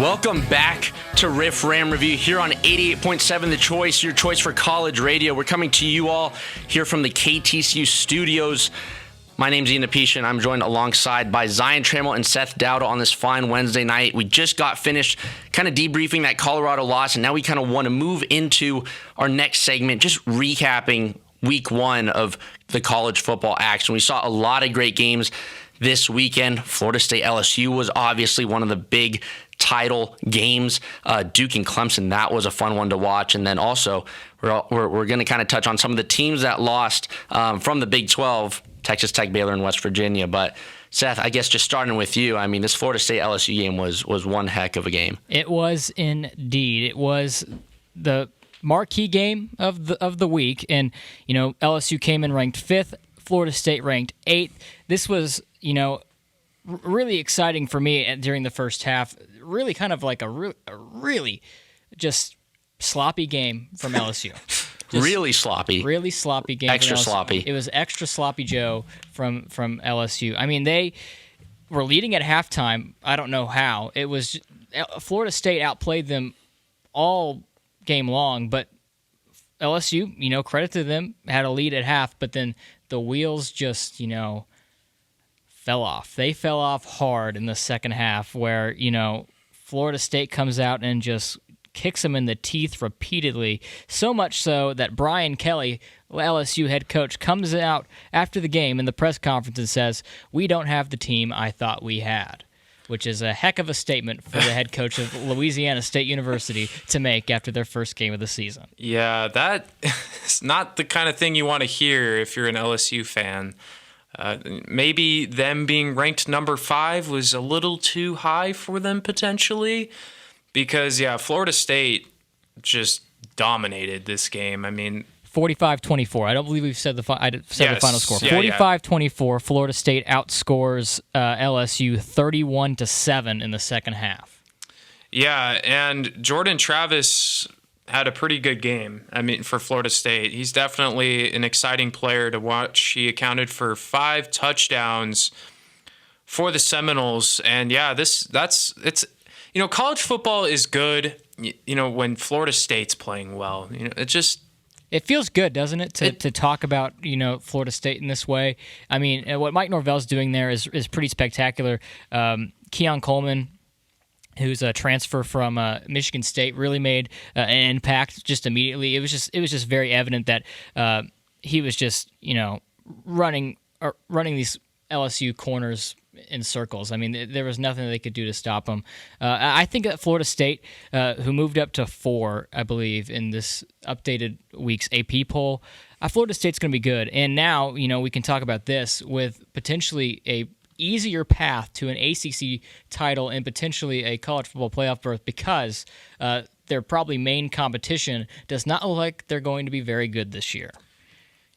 Welcome back to Riff Ram Review here on 88.7 The Choice, your choice for college radio. We're coming to you all here from the KTCU studios. My name's Ian Apisha, and I'm joined alongside by Zion Trammell and Seth Dowdle on this fine Wednesday night. We just got finished kind of debriefing that Colorado loss, and now we kind of want to move into our next segment, just recapping week one of the college football action. We saw a lot of great games this weekend. Florida State LSU was obviously one of the big title games. Duke and Clemson, that was a fun one to watch. And then also, we're going to kind of touch on some of the teams that lost from the Big 12, Texas Tech, Baylor, and West Virginia. But Seth, I guess just starting with you, I mean, this Florida State LSU game was one heck of a game. It was indeed. It was the marquee game of the week. And, you know, LSU came in ranked 5th, Florida State ranked 8th. This was, you know, really exciting for me during the first half. Really kind of like a really just sloppy game from LSU. Really sloppy game. Extra sloppy. It was extra sloppy Joe from LSU. I mean, they were leading at halftime. I don't know how. It was Florida State outplayed them all game long, but LSU, you know, credit to them, had a lead at half, but then the wheels just, you know, fell off. They fell off hard in the second half where, you know, Florida State comes out and just kicks them in the teeth repeatedly, so much so that Brian Kelly, LSU head coach, comes out after the game in the press conference and says, "We don't have the team I thought we had," which is a heck of a statement for the head coach of Louisiana State University to make after their first game of the season. Yeah, that is not the kind of thing you want to hear if you're an LSU fan. Maybe them being ranked number 5 was a little too high for them potentially because, yeah, Florida State just dominated this game. I mean, 45-24. I don't believe we've said the final score. 45-24. Florida State outscores LSU 31-7 in the second half. Yeah, and Jordan Travis had a pretty good game. I mean, for Florida State, he's definitely an exciting player to watch. He accounted for 5 touchdowns for the Seminoles, and yeah, it's you know, college football is good. You know, when Florida State's playing well, you know, it feels good, doesn't it, to talk about, you know, Florida State in this way? I mean, what Mike Norvell's doing there is pretty spectacular. Keon Coleman, who's a transfer from Michigan State, really made an impact just immediately. It was just very evident that he was just, you know, running these LSU corners in circles. I mean, there was nothing they could do to stop him. I think that Florida State, who moved up to 4, I believe, in this updated week's AP poll, Florida State's going to be good. And now, you know, we can talk about this with potentially a easier path to an ACC title and potentially a college football playoff berth because their probably main competition does not look like they're going to be very good this year.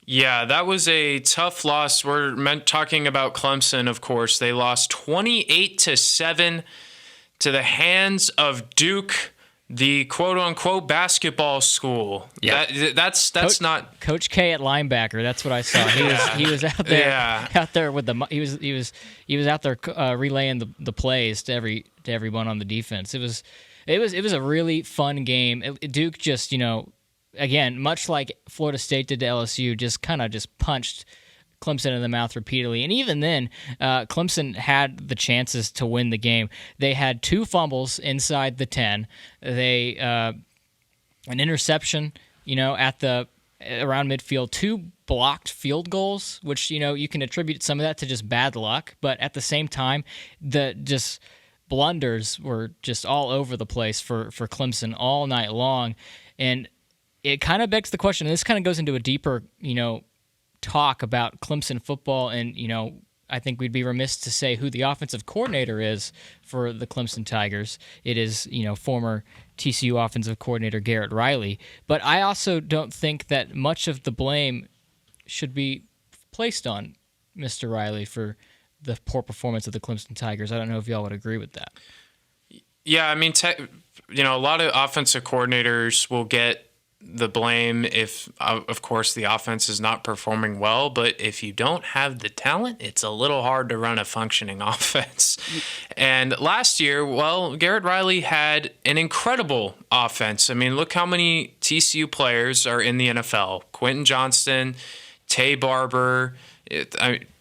Yeah, that was a tough loss. We're talking about Clemson, of course. They lost 28-7 to the hands of Duke, the quote-unquote basketball school. Yeah, that's not Coach K at linebacker. That's what I saw. He was out there, out there with the he was out there relaying the plays to everyone on the defense. It was a really fun game. Duke just, you know, again, much like Florida State did to LSU, just punched Clemson in the mouth repeatedly. And even then, Clemson had the chances to win the game. They had 2 fumbles inside the 10. They an interception, you know, around midfield, 2 blocked field goals, which, you know, you can attribute some of that to just bad luck. But at the same time, the just blunders were just all over the place for Clemson all night long. And it kind of begs the question, and this kind of goes into a deeper, you know, talk about Clemson football, and, you know, I think we'd be remiss to say who the offensive coordinator is for the Clemson Tigers. It is, you know, former TCU offensive coordinator Garrett Riley. But I also don't think that much of the blame should be placed on Mr. Riley for the poor performance of the Clemson Tigers. I don't know if y'all would agree with that. Yeah, I mean, you know, a lot of offensive coordinators will get the blame if, of course, the offense is not performing well. But if you don't have the talent, it's a little hard to run a functioning offense. And last year, well, Garrett Riley had an incredible offense. I mean, look how many TCU players are in the NFL. Quentin Johnston, Tay Barber,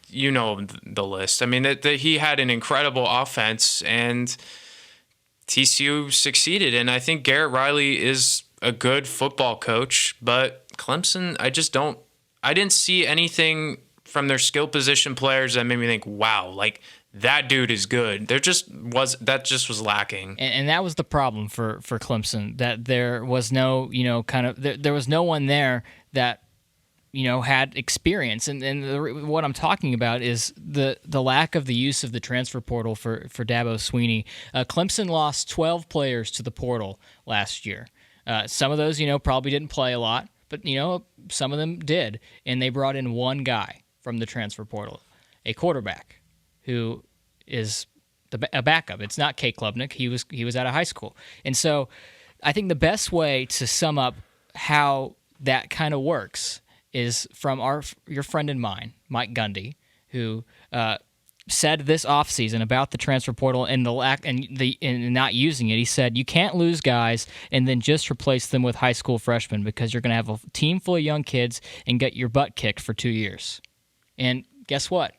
you know the list. I mean, he had an incredible offense, and TCU succeeded. And I think Garrett Riley is a good football coach, but Clemson, I didn't see anything from their skill position players that made me think, wow, like that dude is good. That just was lacking. And that was the problem for Clemson, that there was no, there was no one there that, had experience. And what I'm talking about is the lack of the use of the transfer portal for Dabo Swinney. Clemson lost 12 players to the portal last year. Some of those, probably didn't play a lot, but, some of them did. And they brought in one guy from the transfer portal, a quarterback who is a backup. It's not Kay Klubnik. He was out of high school. And so I think the best way to sum up how that kind of works is from your friend and mine, Mike Gundy, who said this offseason about the transfer portal and the lack and not using it. He said you can't lose guys and then just replace them with high school freshmen, because you're going to have a team full of young kids and get your butt kicked for 2 years. And guess what?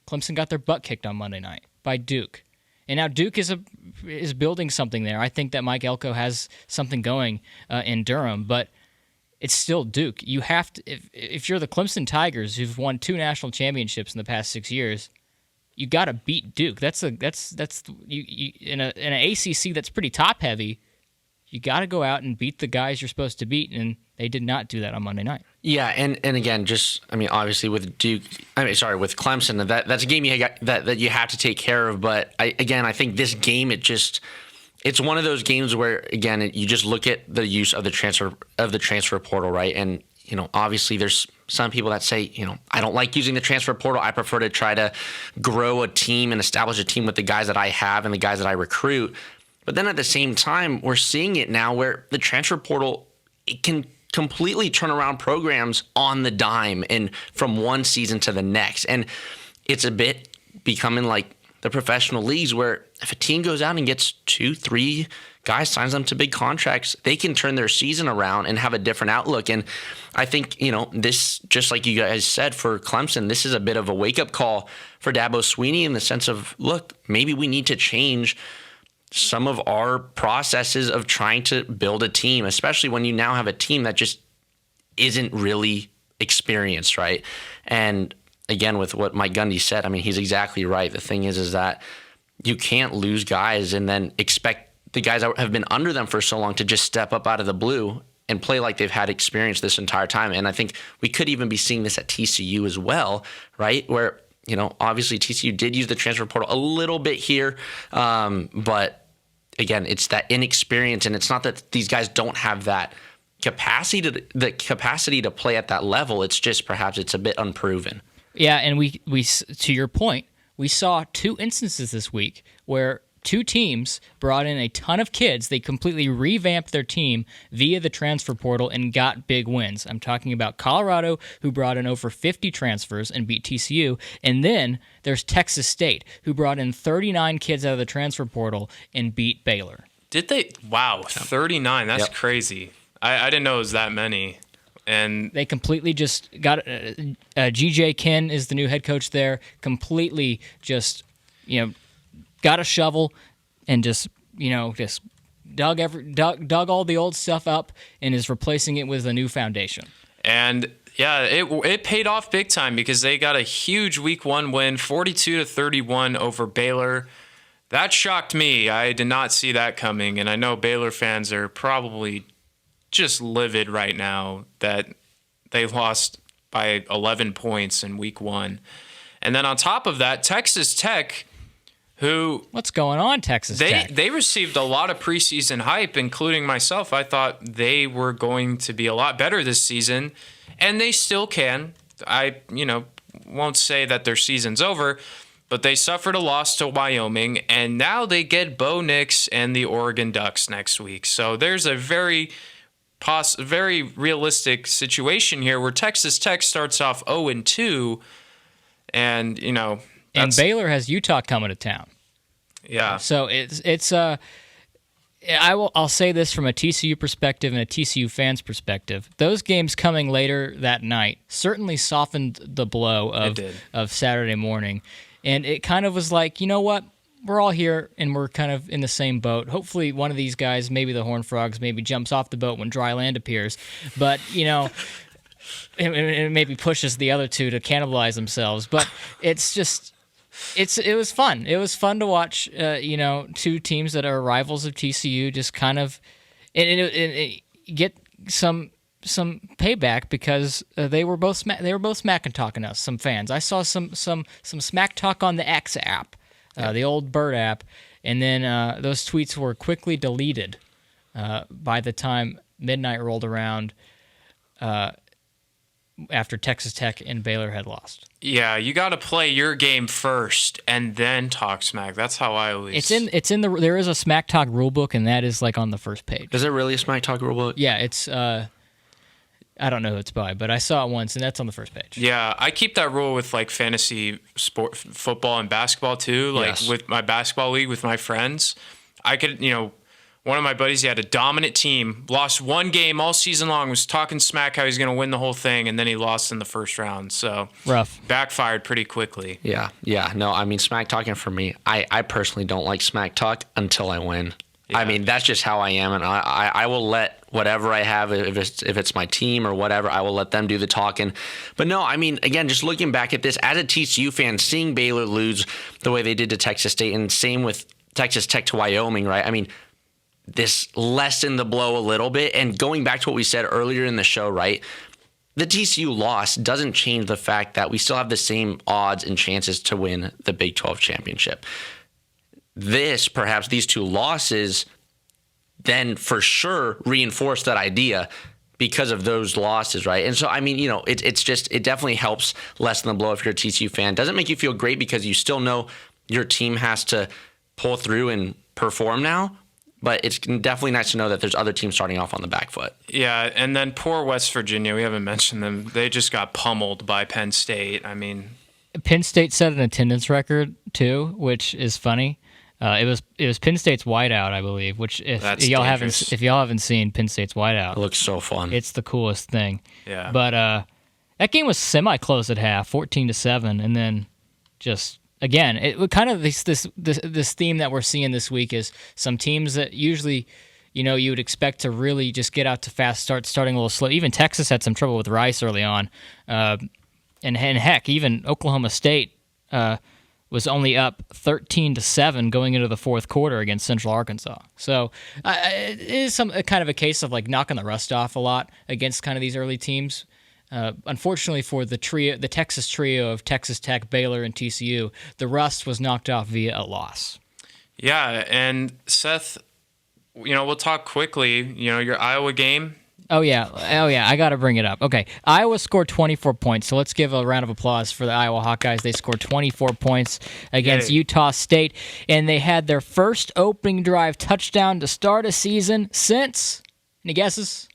Clemson got their butt kicked on Monday night by Duke. And now Duke is building something there. I think that Mike Elko has something going in Durham, but it's still Duke. You have to, if you're the Clemson Tigers, who've won 2 national championships in the past 6 years, you got to beat Duke. That's you in an ACC that's pretty top heavy. You got to go out and beat the guys you're supposed to beat, and they did not do that on Monday night. Yeah, and again, obviously with Duke, with Clemson, that's a game that you have to take care of. But I think this game, it's one of those games where, again, you just look at the use of the transfer portal, right? And obviously there's some people that say, I don't like using the transfer portal. I prefer to try to grow a team and establish a team with the guys that I have and the guys that I recruit. But then at the same time, we're seeing it now where the transfer portal, it can completely turn around programs on the dime and from one season to the next. And it's a bit becoming like the professional leagues, where if a team goes out and gets 2-3 guys, signs them to big contracts, they can turn their season around and have a different outlook. And I think, this, just like you guys said, for Clemson, this is a bit of a wake-up call for Dabo Swinney in the sense of, look, maybe we need to change some of our processes of trying to build a team, especially when you now have a team that just isn't really experienced, right? And again, with what Mike Gundy said, he's exactly right. The thing is that you can't lose guys and then expect the guys that have been under them for so long to just step up out of the blue and play like they've had experience this entire time. And I think we could even be seeing this at TCU as well, right? Where, obviously TCU did use the transfer portal a little bit here, but again, it's that inexperience, and it's not that these guys don't have that capacity to play at that level. It's just perhaps it's a bit unproven. Yeah, and we to your point, we saw 2 instances this week where 2 teams brought in a ton of kids. They completely revamped their team via the transfer portal and got big wins. I'm talking about Colorado, who brought in over 50 transfers and beat TCU. And then there's Texas State, who brought in 39 kids out of the transfer portal and beat Baylor. Did they? Wow, 39. That's crazy. I didn't know it was that many. And they completely just got G.J. Kinn is the new head coach there. Completely just got a shovel and just dug all the old stuff up and is replacing it with a new foundation. And yeah, it paid off big time, because they got a huge week 1 win, 42-31 over Baylor. That shocked me. I did not see that coming, and I know Baylor fans are probably just livid right now that they lost by 11 points in week 1. And then on top of that, Texas Tech, what's going on, Texas Tech? They received a lot of preseason hype, including myself. I thought they were going to be a lot better this season, and they still can. I won't say that their season's over, but they suffered a loss to Wyoming, and now they get Bo Nix and the Oregon Ducks next week. So there's a very very realistic situation here where Texas Tech starts off 0-2, and and Baylor has Utah coming to town. Yeah. So I'll say this from a TCU perspective and a TCU fan's perspective. Those games coming later that night certainly softened the blow of Saturday morning. And it kind of was like, you know what? We're all here and we're kind of in the same boat. Hopefully one of these guys, maybe the Horned Frogs, maybe jumps off the boat when dry land appears. But, it maybe pushes the other two to cannibalize themselves. But it's just... It was fun. It was fun to watch, two teams that are rivals of TCU just kind of and get some payback because they were both smack and talking us. Some fans. I saw some smack talk on the X app, the old Bird app, and then those tweets were quickly deleted by the time midnight rolled around. After Texas Tech and Baylor had lost. Yeah, you got to play your game first and then talk smack. That's how I always. There is a smack talk rule book, and that is like on the first page. Is there really a smack talk rule book? Yeah, it's. I don't know who it's by, but I saw it once, and that's on the first page. Yeah, I keep that rule with like fantasy sport, football, and basketball too. Like with my basketball league with my friends, I could one of my buddies, he had a dominant team, lost one game all season long, was talking smack how he's going to win the whole thing, and then he lost in the first round. So rough. Backfired pretty quickly. Yeah. No, I mean, smack talking for me, I personally don't like smack talk until I win. Yeah. I mean, that's just how I am, and I will let whatever I have, if it's my team or whatever, I will let them do the talking. But no, I mean, again, just looking back at this, as a TCU fan, seeing Baylor lose the way they did to Texas State, and same with Texas Tech to Wyoming, right? I mean, this lessened the blow a little bit. And going back to what we said earlier in the show, right? The TCU loss doesn't change the fact that we still have the same odds and chances to win the Big 12 championship. Perhaps these two losses then for sure reinforce that idea because of those losses, right? And so, I mean, it definitely helps lessen the blow if you're a TCU fan. Doesn't make you feel great because you still know your team has to pull through and perform now. But it's definitely nice to know that there's other teams starting off on the back foot. Yeah, and then poor West Virginia, we haven't mentioned them. They just got pummeled by Penn State. I mean, Penn State set an attendance record too, which is funny. It was Penn State's whiteout, I believe. Which if y'all haven't seen Penn State's whiteout, it looks so fun. It's the coolest thing. Yeah. But that game was semi-close at half, 14-7, and then just. Again, it kind of this theme that we're seeing this week is some teams that usually, you would expect to really just get out to fast starting a little slow. Even Texas had some trouble with Rice early on, and heck, even Oklahoma State was only up 13-7 going into the fourth quarter against Central Arkansas. So it is kind of a case of like knocking the rust off a lot against kind of these early teams. Unfortunately for the Texas trio of Texas Tech, Baylor, and TCU, the rust was knocked off via a loss. Yeah, and Seth, we'll talk quickly. Your Iowa game. Oh yeah, I got to bring it up. Okay, Iowa scored 24 points, so let's give a round of applause for the Iowa Hawkeyes. They scored 24 points against Utah State, and they had their first opening drive touchdown to start a season since. Any guesses?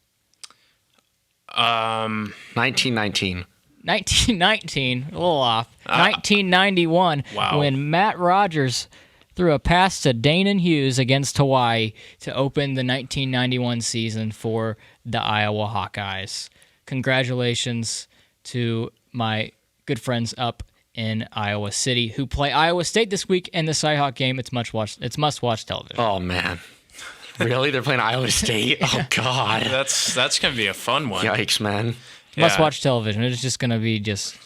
1919. 1919, a little off. 1991, wow. When Matt Rogers threw a pass to Danon Hughes against Hawaii to open the 1991 season for the Iowa Hawkeyes. Congratulations to my good friends up in Iowa City who play Iowa State this week in the Cyhawk game. It's must-watch television. Oh, man. Really? They're playing Iowa State? Oh, God. That's going to be a fun one. Yikes, man. Must-watch television. It's just going to be just...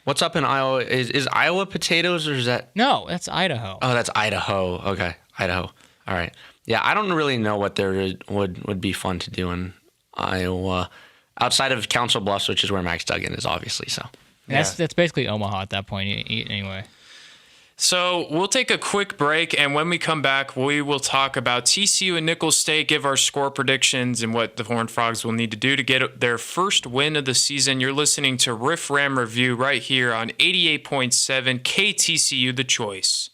What's up in Iowa? Is Iowa potatoes or is that... No, that's Idaho. Oh, that's Idaho. Okay, Idaho. All right. Yeah, I don't really know what there would be fun to do in Iowa outside of Council Bluffs, which is where Max Duggan is, obviously. So that's basically Omaha at that point, anyway. So we'll take a quick break, and when we come back, we will talk about TCU and Nicholls State, give our score predictions and what the Horned Frogs will need to do to get their first win of the season. You're listening to Riff Ram Review right here on 88.7 KTCU The Choice.